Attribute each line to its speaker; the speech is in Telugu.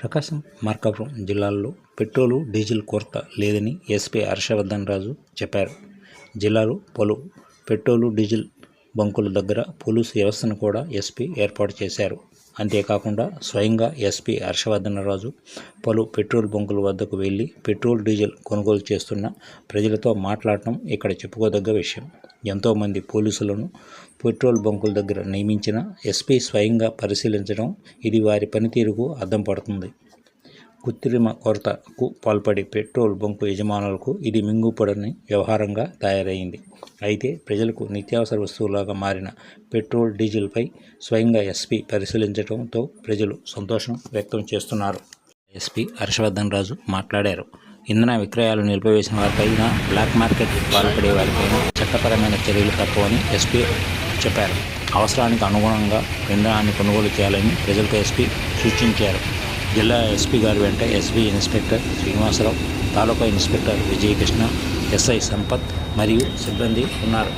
Speaker 1: ప్రకాశం, మార్కాపురం జిల్లాల్లో పెట్రోలు, డీజిల్ కొరత లేదని ఎస్పీ హర్షవర్ధన్ రాజు చెప్పారు. జిల్లాలో పలు పెట్రోలు, డీజిల్ బంకుల దగ్గర పోలీసు వ్యవస్థను కూడా ఎస్పీ ఏర్పాటు చేశారు. అంతేకాకుండా స్వయంగా ఎస్పీ హర్షవర్ధన్ రాజు పలు పెట్రోల్ బంకుల వద్దకు వెళ్లి పెట్రోల్, డీజిల్ కొనుగోలు చేస్తున్న ప్రజలతో మాట్లాడటం ఇక్కడ చెప్పుకోదగ్గ విషయం. ఎంతోమంది పోలీసులను పెట్రోల్ బంకుల దగ్గర నియమించిన ఎస్పీ స్వయంగా పరిశీలించడం ఇది వారి పనితీరుకు అద్దం పడుతుంది. కృత్రిమ కొరతకు పాల్పడే పెట్రోల్ బంకు యజమానులకు ఇది మింగుపడని వ్యవహారంగా తయారైంది. అయితే ప్రజలకు నిత్యావసర వస్తువులాగా మారిన పెట్రోల్, డీజిల్పై స్వయంగా ఎస్పీ పరిశీలించడంతో ప్రజలు సంతోషం వ్యక్తం చేస్తున్నారు. ఎస్పీ హర్షవర్ధన్ రాజు మాట్లాడారు. ఇంధన విక్రయాలు నిలిపివేసిన వారిపైన, బ్లాక్ మార్కెట్కి పాల్పడే వారిపైన చట్టపరమైన చర్యలు తప్పవని ఎస్పీ చెప్పారు. అవసరానికి అనుగుణంగా ఇంధనాన్ని కొనుగోలు చేయాలని ప్రజలకు ఎస్పీ సూచించారు. జిల్లా ఎస్పీ గారి వెంట ఎస్పీ ఇన్స్పెక్టర్ శ్రీనివాసరావు, తాలూకా ఇన్స్పెక్టర్ విజయకృష్ణ, ఎస్ఐ సంపత్ మరియు సిబ్బంది ఉన్నారు.